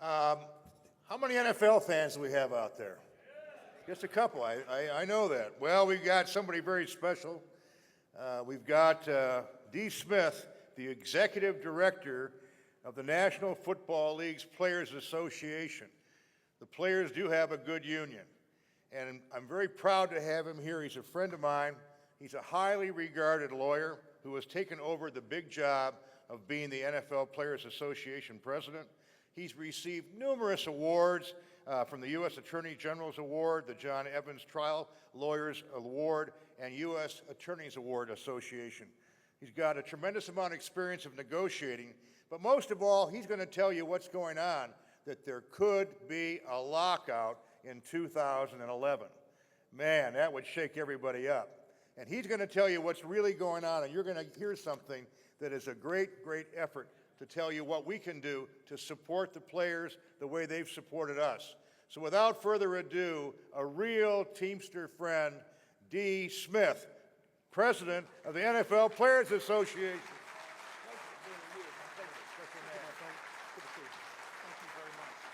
How many NFL fans do we have out there? Just a couple. I know that. Well, we've got somebody very special. We've got D. Smith, the executive director of the National Football League's Players Association. The players do have a good union, and I'm very proud to have him here. He's a friend of mine. He's a highly regarded lawyer who has taken over the big job of being the NFL Players Association president. He's received numerous awards from the U.S. Attorney General's Award, the John Evans Trial Lawyers Award, and U.S. Attorneys Award Association. He's got a tremendous amount of experience of negotiating, but most of all, he's going to tell you what's going on, that there could be a lockout in 2011. Man, that would shake everybody up. And he's going to tell you what's really going on, and you're going to hear something that is a great, great effort to tell you what we can do to support the players the way they've supported us. So without further ado, a real Teamster friend, D. Smith, president of the NFL Players Association.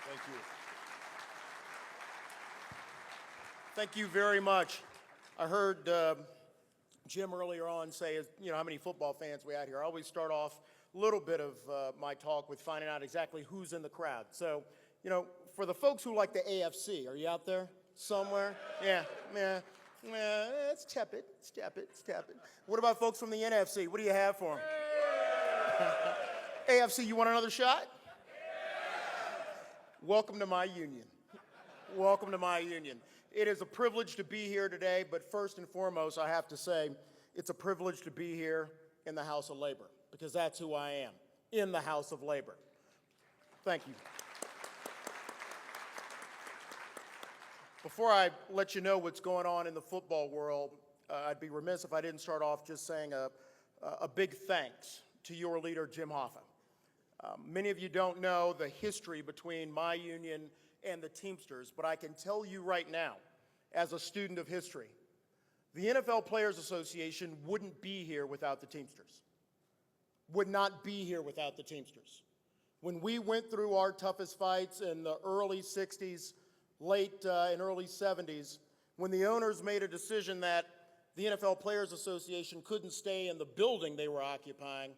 Thank you. Thank you very much. I heard Jim earlier on say, how many football fans we had here. I always start off a little bit of my talk with finding out exactly who's in the crowd. So, for the folks who like the AFC, are you out there somewhere? Yeah. It's tepid. What about folks from the NFC? What do you have for them? AFC, you want another shot? Welcome to my union. Welcome to my union. It is a privilege to be here today, but first and foremost, I have to say, it's a privilege to be here in the House of Labor, because that's who I am, in the House of Labor. Thank you. Before I let you know what's going on in the football world, I'd be remiss if I didn't start off just saying a big thanks to your leader, Jim Hoffa. Many of you don't know the history between my union and the Teamsters, but I can tell you right now, as a student of history, the NFL Players Association wouldn't be here without the Teamsters. Would not be here without the Teamsters. When we went through our toughest fights in the early 60s, late and early 70s, when the owners made a decision that the NFL Players Association couldn't stay in the building they were occupying,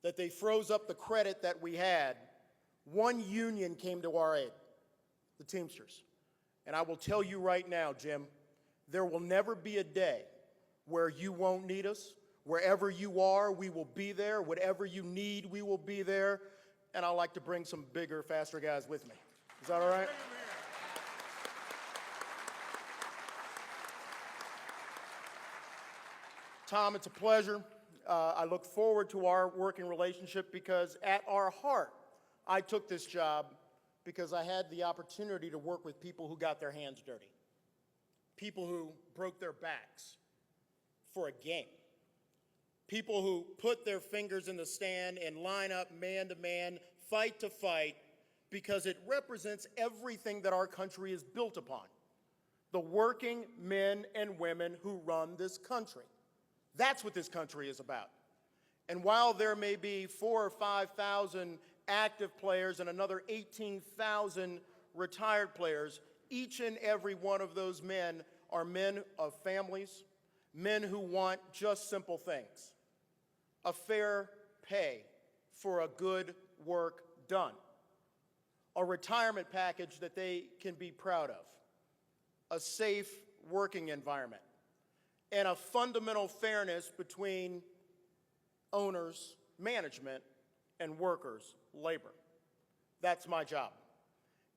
that they froze up the credit that we had, one union came to our aid, the Teamsters. And I will tell you right now, Jim, there will never be a day where you won't need us. Wherever you are, we will be there. Whatever you need, we will be there. And I'd like to bring some bigger, faster guys with me. Is that all right? Tom, it's a pleasure. I look forward to our working relationship because at our heart, I took this job because I had the opportunity to work with people who got their hands dirty, people who broke their backs for a game, people who put their fingers in the stand and line up man to man, fight to fight, because it represents everything that our country is built upon, the working men and women who run this country. That's what this country is about. And while there may be 4,000 or 5,000 active players and another 18,000 retired players, each and every one of those men are men of families, men who want just simple things: a fair pay for a good work done, a retirement package that they can be proud of, a safe working environment, and a fundamental fairness between owners, management, and workers, labor. That's my job.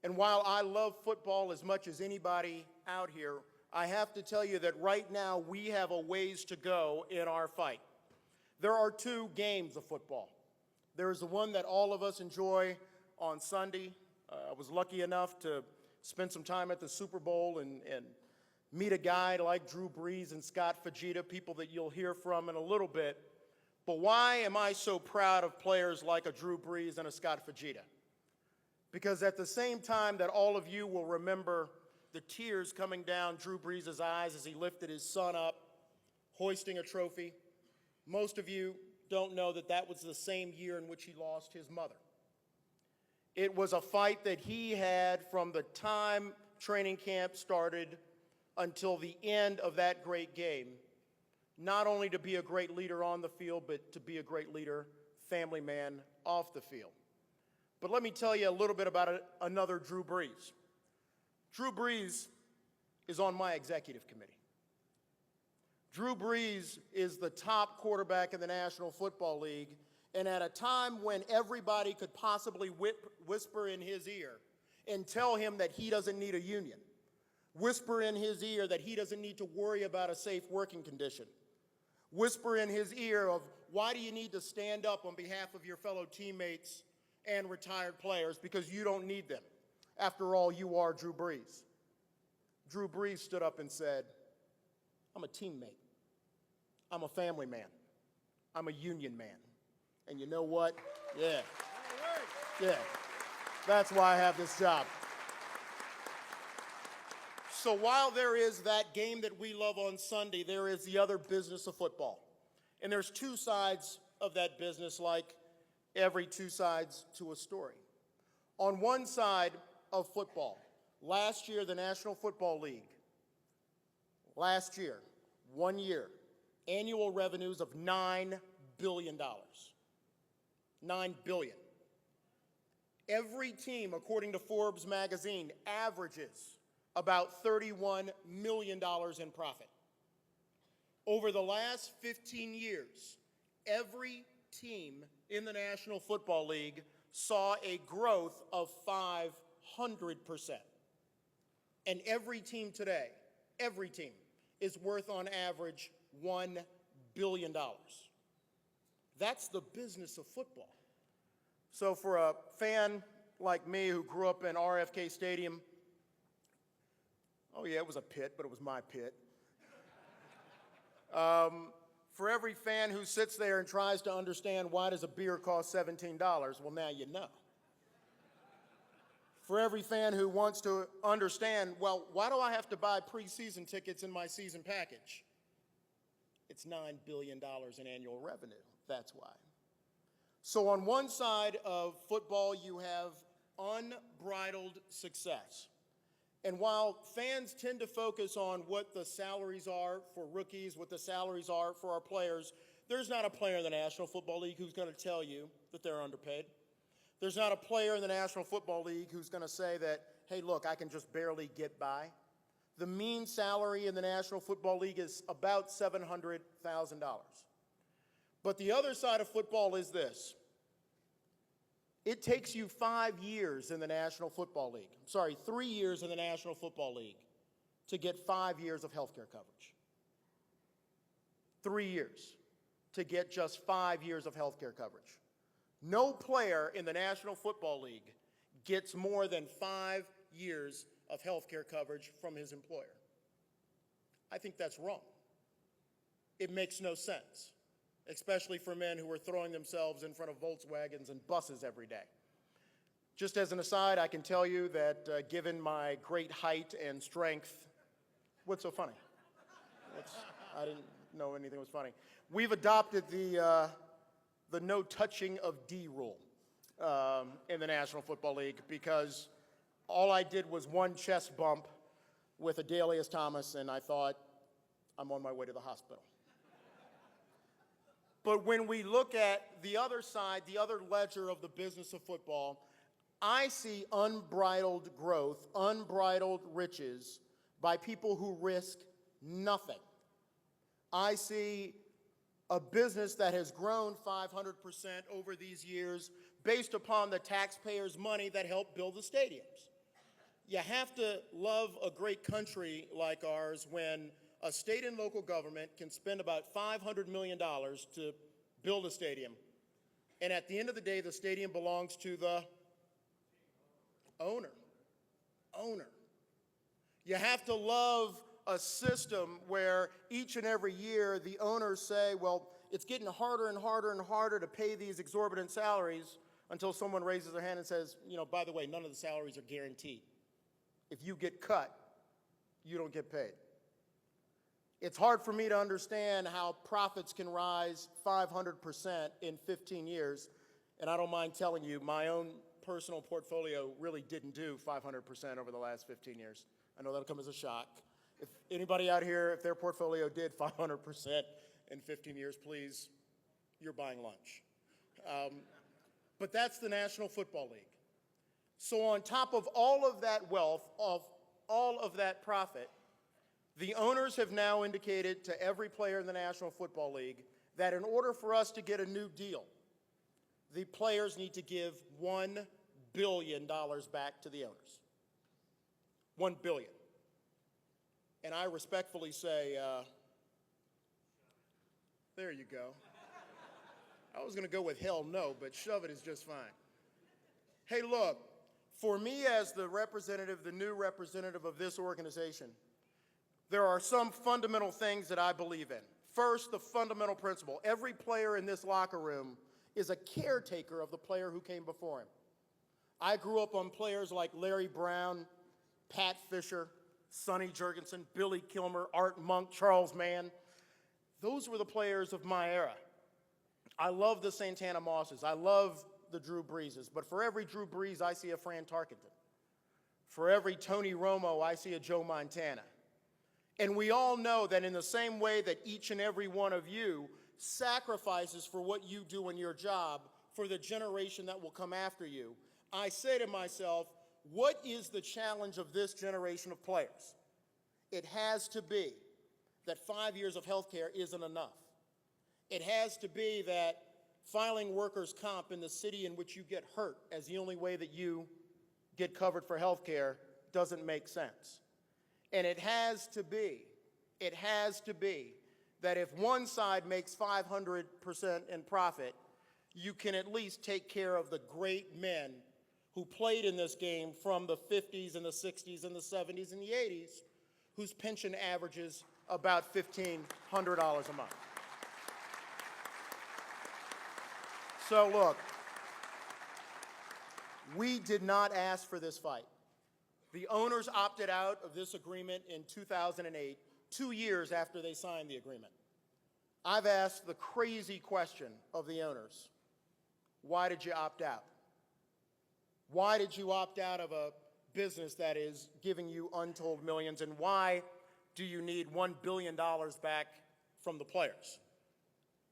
And while I love football as much as anybody out here, I have to tell you that right now we have a ways to go in our fight. There are two games of football. There is the one that all of us enjoy on Sunday. I was lucky enough to spend some time at the Super Bowl and meet a guy like Drew Brees and Scott Fajita, people that you'll hear from in a little bit. But why am I so proud of players like a Drew Brees and a Scott Fajita? Because at the same time that all of you will remember the tears coming down Drew Brees' eyes as he lifted his son up, hoisting a trophy, most of you don't know that that was the same year in which he lost his mother. It was a fight that he had from the time training camp started until the end of that great game, not only to be a great leader on the field, but to be a great leader, family man, off the field. But let me tell you a little bit about another Drew Brees. Drew Brees is on my executive committee. Drew Brees is the top quarterback in the National Football League, and at a time when everybody could possibly whisper in his ear and tell him that he doesn't need a union, whisper in his ear that he doesn't need to worry about a safe working condition, whisper in his ear of why do you need to stand up on behalf of your fellow teammates and retired players because you don't need them. After all, you are Drew Brees. Drew Brees stood up and said, I'm a teammate. I'm a family man. I'm a union man. And you know what? Yeah. That's why I have this job. So while there is that game that we love on Sunday, there is the other business of football. And there's two sides of that business, like every two sides to a story. On one side of football, last year, the National Football League, last year, 1 year, annual revenues of $9 billion. $9 billion. Every team, according to Forbes magazine, averages about $31 million in profit. Over the last 15 years, every team in the National Football League saw a growth of 500%. And every team today, every team, is worth on average $1 billion. That's the business of football. So for a fan like me who grew up in RFK Stadium, oh yeah, it was a pit, but it was my pit. For every fan who sits there and tries to understand why does a beer cost $17, well, now you know. For every fan who wants to understand, well, why do I have to buy preseason tickets in my season package? It's $9 billion in annual revenue. That's why. So on one side of football, you have unbridled success. And while fans tend to focus on what the salaries are for rookies, what the salaries are for our players, there's not a player in the National Football League who's going to tell you that they're underpaid. There's not a player in the National Football League who's going to say that, hey, look, I can just barely get by. The mean salary in the National Football League is about $700,000. But the other side of football is this. It takes you 5 years in the National Football League, 3 years in the National Football League to get 5 years of health care coverage. 3 years to get just 5 years of health care coverage. No player in the National Football League gets more than 5 years of health care coverage from his employer. I think that's wrong. It makes no sense, especially for men who are throwing themselves in front of Volkswagens and buses every day. Just as an aside, I can tell you that given my great height and strength, what's so funny? I didn't know anything was funny. We've adopted the no touching of D rule in the National Football League because all I did was one chest bump with Adalius Thomas, and I thought, I'm on my way to the hospital. But when we look at the other side, the other ledger of the business of football, I see unbridled growth, unbridled riches by people who risk nothing. I see a business that has grown 500% over these years based upon the taxpayers' money that helped build the stadiums. You have to love a great country like ours when a state and local government can spend about $500 million to build a stadium, and at the end of the day, the stadium belongs to the owner. You have to love a system where each and every year the owners say, well, it's getting harder and harder and harder to pay these exorbitant salaries until someone raises their hand and says, you know, by the way, none of the salaries are guaranteed. If you get cut, you don't get paid. It's hard for me to understand how profits can rise 500% in 15 years, and I don't mind telling you, my own personal portfolio really didn't do 500% over the last 15 years. I know that'll come as a shock. If anybody out here, if their portfolio did 500% in 15 years, please, you're buying lunch. But that's the National Football League. So on top of all of that wealth, of all of that profit, the owners have now indicated to every player in the National Football League that in order for us to get a new deal, the players need to give $1 billion back to the owners. $1 billion. And I respectfully say, there you go. I was going to go with hell no, but shove it is just fine. Hey, look, for me as the representative, the new representative of this organization, there are some fundamental things that I believe in. First, the fundamental principle. Every player in this locker room is a caretaker of the player who came before him. I grew up on players like Larry Brown, Pat Fisher, Sonny Jurgensen, Billy Kilmer, Art Monk, Charles Mann. Those were the players of my era. I love the Santana Mosses. I love the Drew Breeses. But for every Drew Brees, I see a Fran Tarkenton. For every Tony Romo, I see a Joe Montana. And we all know that in the same way that each and every one of you sacrifices for what you do in your job for the generation that will come after you, I say to myself, what is the challenge of this generation of players? It has to be that 5 years of health care isn't enough. It has to be that filing workers' comp in the city in which you get hurt as the only way that you get covered for health care doesn't make sense. And it has to be that if one side makes 500% in profit, you can at least take care of the great men who played in this game from the 50s and the 60s and the 70s and the 80s, whose pension averages about $1,500 a month. So look, we did not ask for this fight. The owners opted out of this agreement in 2008, 2 years after they signed the agreement. I've asked the crazy question of the owners, why did you opt out? Why did you opt out of a business that is giving you untold millions, and why do you need $1 billion back from the players?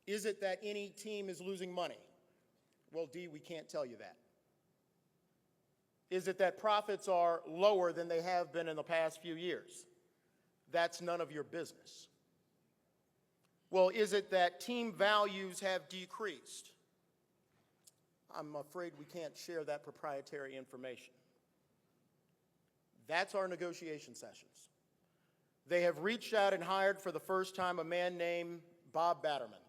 Is it that any team is losing money? Well, D, we can't tell you that. Is it that profits are lower than they have been in the past few years? That's none of your business. Well, is it that team values have decreased? I'm afraid we can't share that proprietary information. That's our negotiation sessions. They have reached out and hired for the first time a man named Bob Batterman.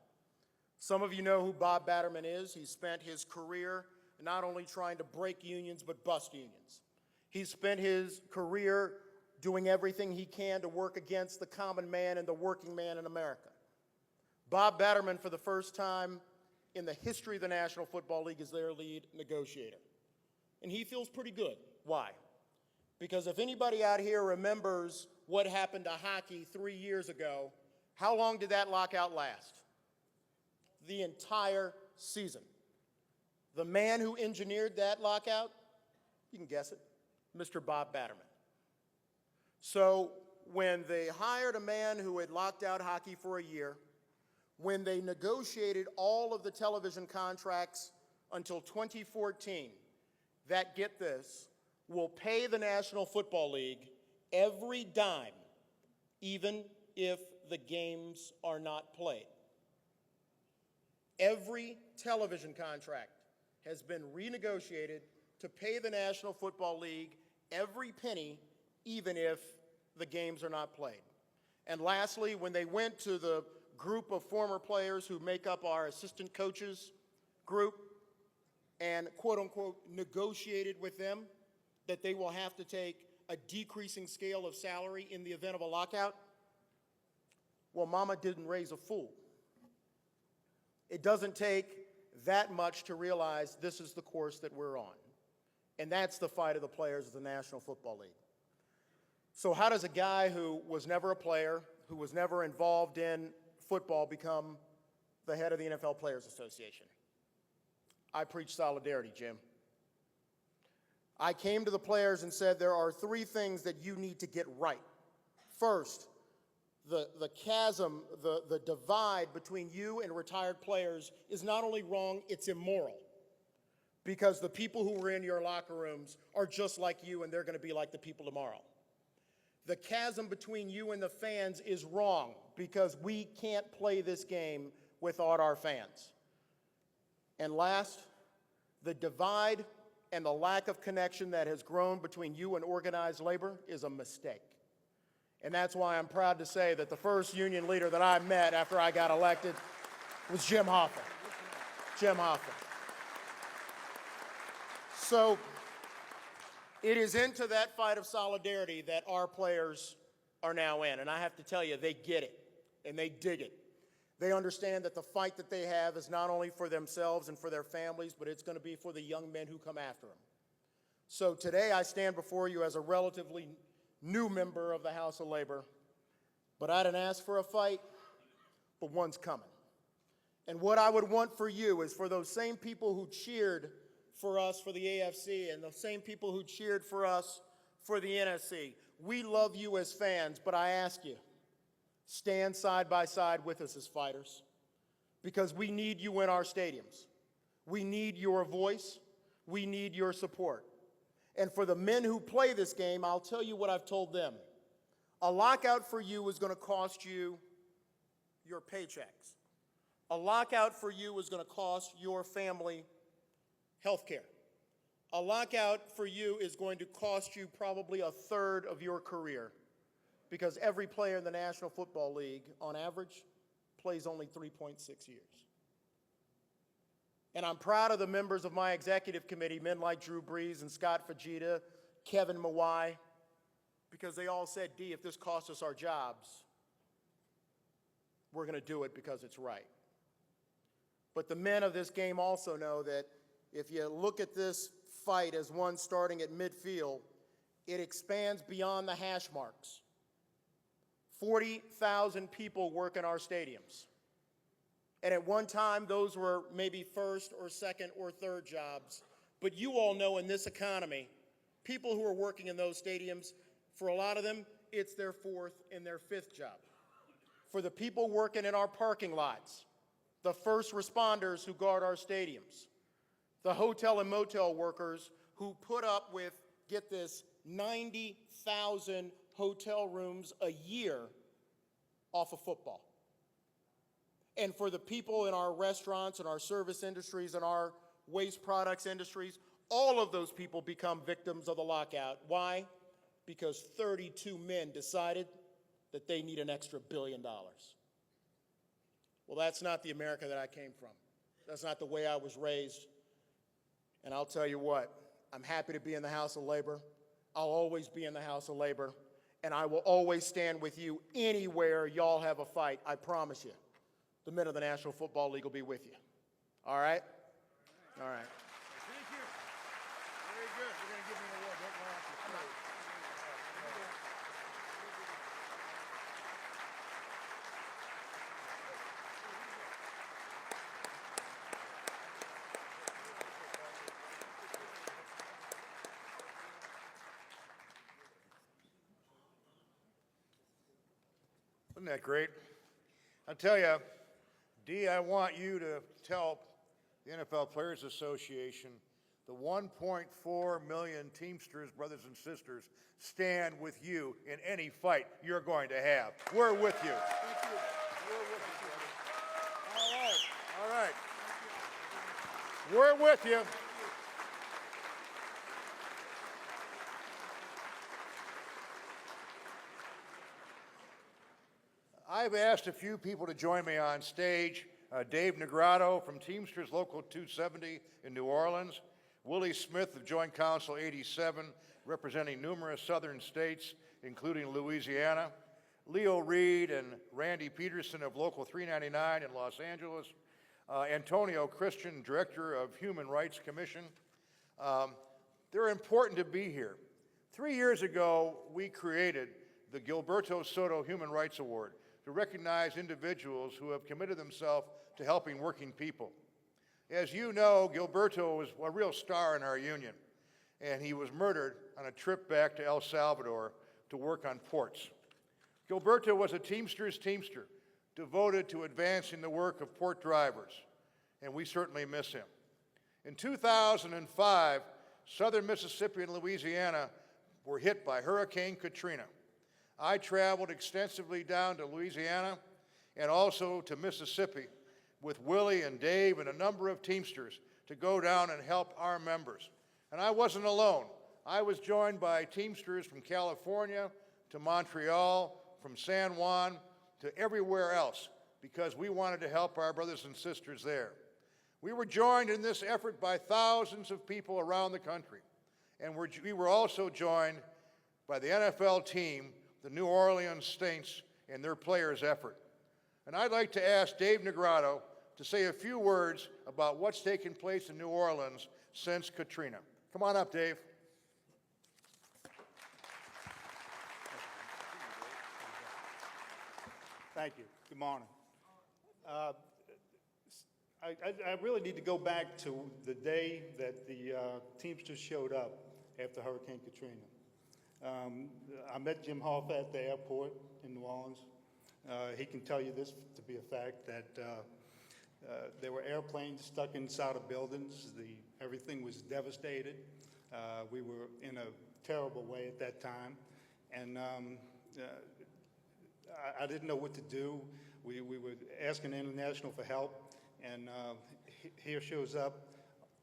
Some of you know who Bob Batterman is. He spent his career not only trying to break unions, but bust unions. He spent his career doing everything he can to work against the common man and the working man in America. Bob Batterman, for the first time in the history of the National Football League, is their lead negotiator. And he feels pretty good. Why? Because if anybody out here remembers what happened to hockey 3 years ago, how long did that lockout last? The entire season. The man who engineered that lockout, you can guess it, Mr. Bob Batterman. So when they hired a man who had locked out hockey for a year, when they negotiated all of the television contracts until 2014, that, get this, will pay the National Football League every dime, even if the games are not played. Every television contract has been renegotiated to pay the National Football League every penny, even if the games are not played. And lastly, when they went to the group of former players who make up our assistant coaches group and, quote unquote, negotiated with them that they will have to take a decreasing scale of salary in the event of a lockout, well, mama didn't raise a fool. It doesn't take that much to realize this is the course that we're on. And that's the fight of the players of the National Football League. So how does a guy who was never a player, who was never involved in football, become the head of the NFL Players Association? I preach solidarity, Jim. I came to the players and said there are 3 things that you need to get right. First, the chasm, the divide between you and retired players is not only wrong, it's immoral. Because the people who were in your locker rooms are just like you, and they're going to be like the people tomorrow. The chasm between you and the fans is wrong, because we can't play this game without our fans. And last, the divide and the lack of connection that has grown between you and organized labor is a mistake. And that's why I'm proud to say that the first union leader that I met after I got elected was Jim Hoffa. Jim Hoffa. So it is into that fight of solidarity that our players are now in. And I have to tell you, they get it, and they dig it. They understand that the fight that they have is not only for themselves and for their families, but it's going to be for the young men who come after them. So today I stand before you as a relatively new member of the House of Labor, but I didn't ask for a fight, but one's coming. And what I would want for you is for those same people who cheered for us for the AFC and the same people who cheered for us for the NFC. We love you as fans, but I ask you, stand side by side with us as fighters, because we need you in our stadiums. We need your voice. We need your support. And for the men who play this game, I'll tell you what I've told them. A lockout for you is going to cost you your paychecks. A lockout for you is going to cost your family health care. A lockout for you is going to cost you probably a third of your career, because every player in the National Football League, on average, plays only 3.6 years. And I'm proud of the members of my executive committee, men like Drew Brees and Scott Fajita, Kevin Mawai, because they all said, D, if this costs us our jobs, we're going to do it because it's right. But the men of this game also know that if you look at this fight as one starting at midfield, it expands beyond the hash marks. 40,000 people work in our stadiums. And at one time, those were maybe first or second or third jobs. But you all know in this economy, people who are working in those stadiums, for a lot of them, it's their 4th and their 5th job. For the people working in our parking lots, the first responders who guard our stadiums, the hotel and motel workers who put up with, get this, 90,000 hotel rooms a year off of football. And for the people in our restaurants and our service industries and our waste products industries, all of those people become victims of the lockout. Why? Because 32 men decided that they need an extra $1 billion. Well, that's not the America that I came from. That's not the way I was raised. And I'll tell you what, I'm happy to be in the House of Labor. I'll always be in the House of Labor. And I will always stand with you anywhere y'all have a fight, I promise you. The men of the National Football League will be with you. All right? All right. Thank you. Very good. We're going to give you an award. Don't laugh. Isn't that great? I'll tell you, Dee, I want you to tell the NFL Players Association the 1.4 million Teamsters brothers and sisters stand with you in any fight you're going to have. We're with you. Thank you. We're with you. All right. All right. We're with you. I've asked a few people to join me on stage. Dave Negrado from Teamsters Local 270 in New Orleans. Willie Smith of Joint Council 87, representing numerous southern states, including Louisiana. Leo Reed and Randy Peterson of Local 399 in Los Angeles. Antonio Christian, Director of Human Rights Commission. They're important to be here. 3 years ago, we created the Gilberto Soto Human Rights Award to recognize individuals who have committed themselves to helping working people. As you know, Gilberto was a real star in our union, and he was murdered on a trip back to El Salvador to work on ports. Gilberto was a Teamster's Teamster, devoted to advancing the work of port drivers, and we certainly miss him. In 2005, southern Mississippi and Louisiana were hit by Hurricane Katrina. I traveled extensively down to Louisiana and also to Mississippi with Willie and Dave and a number of Teamsters to go down and help our members. And I wasn't alone. I was joined by Teamsters from California to Montreal, from San Juan to everywhere else, because we wanted to help our brothers and sisters there. We were joined in this effort by thousands of people around the country, and we were also joined by the NFL team, the New Orleans Saints, and their players' effort. And I'd like to ask Dave Negrado to say a few words about what's taken place in New Orleans since Katrina. Come on up, Dave. Thank you. Good morning. I really need to go back to the day that the Teamsters showed up after Hurricane Katrina. I met Jim Hoff at the airport in New Orleans. He can tell you this to be a fact, that there were airplanes stuck inside of buildings. Everything was devastated. We were in a terrible way at that time. And I didn't know what to do. We were asking International for help, and here shows up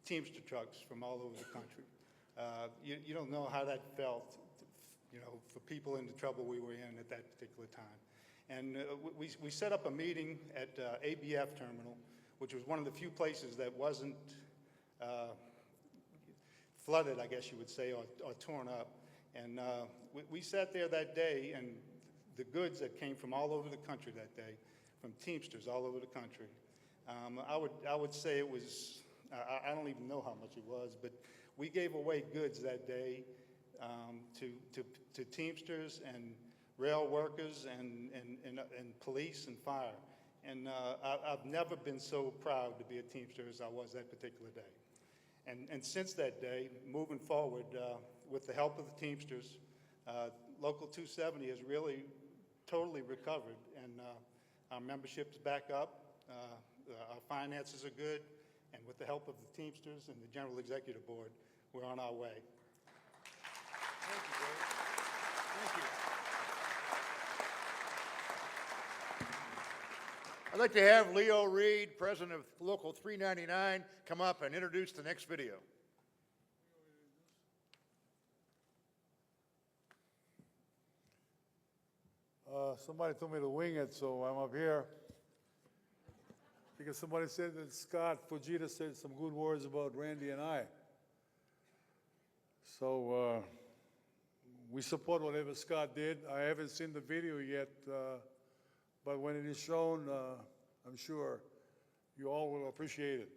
Teamster trucks from all over the country. You don't know how that felt, for people in the trouble we were in at that particular time. And we set up a meeting at ABF Terminal, which was one of the few places that wasn't flooded, I guess you would say, or torn up. And we sat there that day, and the goods that came from all over the country that day, from Teamsters all over the country, I would say it was, I don't even know how much it was, but we gave away goods that day to Teamsters and rail workers and police and fire. And I've never been so proud to be a Teamster as I was that particular day. And since that day, moving forward, with the help of the Teamsters, Local 270 has really totally recovered, and our membership's back up, our finances are good, and with the help of the Teamsters and the General Executive Board, we're on our way. Thank you, Dave. Thank you. I'd like to have Leo Reed, president of Local 399, come up and introduce the next video. Somebody told me to wing it, so I'm up here. Because somebody said that Scott Fujita said some good words about Randy and I. So we support whatever Scott did. I haven't seen the video yet, but when it is shown, I'm sure you all will appreciate it.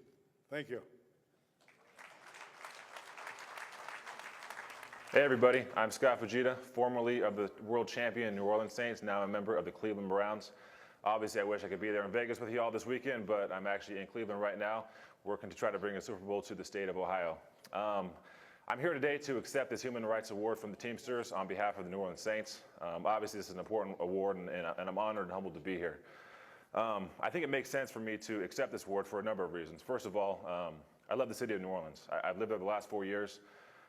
Thank you. Hey everybody, I'm Scott Fujita, formerly of the world champion New Orleans Saints, now a member of the Cleveland Browns. Obviously I wish I could be there in Vegas with you all this weekend, but I'm actually in Cleveland right now, working to try to bring a Super Bowl to the state of Ohio. I'm here today to accept this Human Rights Award from the Teamsters on behalf of the New Orleans Saints. Obviously this is an important award, and I'm honored and humbled to be here. I think it makes sense for me to accept this award for a number of reasons. First of all, I love the city of New Orleans. I've lived there the last 4 years.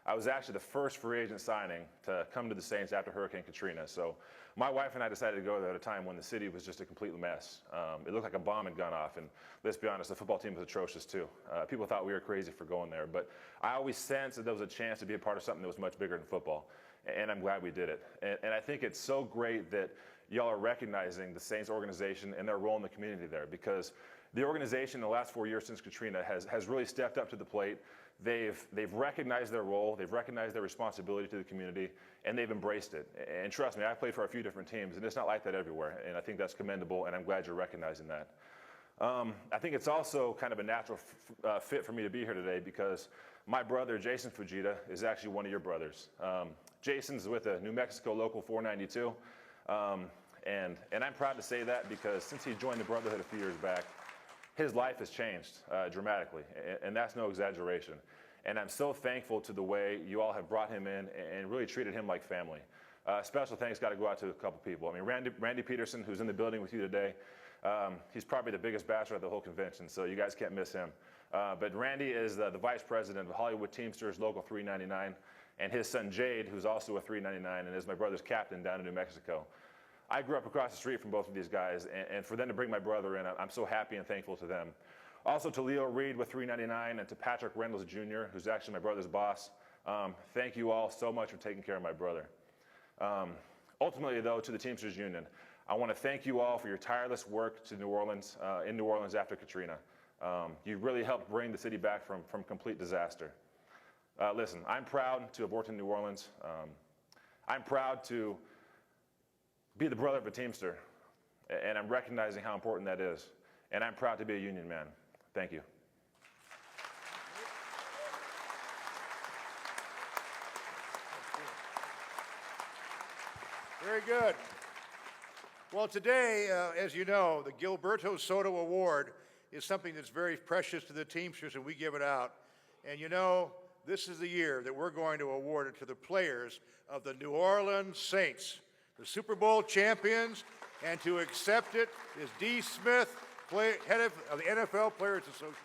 I was actually the first free agent signing to come to the Saints after Hurricane Katrina. So my wife and I decided to go there at a time when the city was just a complete mess. It looked like a bomb had gone off, and let's be honest, the football team was atrocious too. People thought we were crazy for going there, but I always sensed that there was a chance to be a part of something that was much bigger than football, and I'm glad we did it. And I think it's so great that y'all are recognizing the Saints organization and their role in the community there, because the organization in the last 4 years since Katrina has really stepped up to the plate. They've recognized their role, they've recognized their responsibility to the community, and they've embraced it. And trust me, I've played for a few different teams, and it's not like that everywhere, and I think that's commendable, and I'm glad you're recognizing that. I think it's also kind of a natural fit for me to be here today, because my brother, Jason Fujita, is actually one of your brothers. Jason's with the New Mexico Local 492, and I'm proud to say that, because since he joined the Brotherhood a few years back, his life has changed dramatically, and that's no exaggeration. And I'm so thankful to the way you all have brought him in and really treated him like family. Special thanks got to go out to a couple people. I mean, Randy Peterson, who's in the building with you today, he's probably the biggest bachelor at the whole convention, so you guys can't miss him. But Randy is the vice president of Hollywood Teamsters Local 399, and his son Jade, who's also a 399 and is my brother's captain down in New Mexico. I grew up across the street from both of these guys, and for them to bring my brother in, I'm so happy and thankful to them. Also to Leo Reed with 399 and to Patrick Reynolds Jr., who's actually my brother's boss. Thank you all so much for taking care of my brother. Ultimately, though, to the Teamsters Union, I want to thank you all for your tireless work to New Orleans, in New Orleans after Katrina. You really helped bring the city back from complete disaster. Listen, I'm proud to have worked in New Orleans. I'm proud to be the brother of a Teamster, and I'm recognizing how important that is. And I'm proud to be a union man. Thank you. Very good. Well, today, as you know, the Gilberto Soto Award is something that's very precious to the Teamsters, and we give it out. And you know, this is the year that we're going to award it to the players of the New Orleans Saints, the Super Bowl champions, and to accept it is D. Smith, head of the NFL Players Association.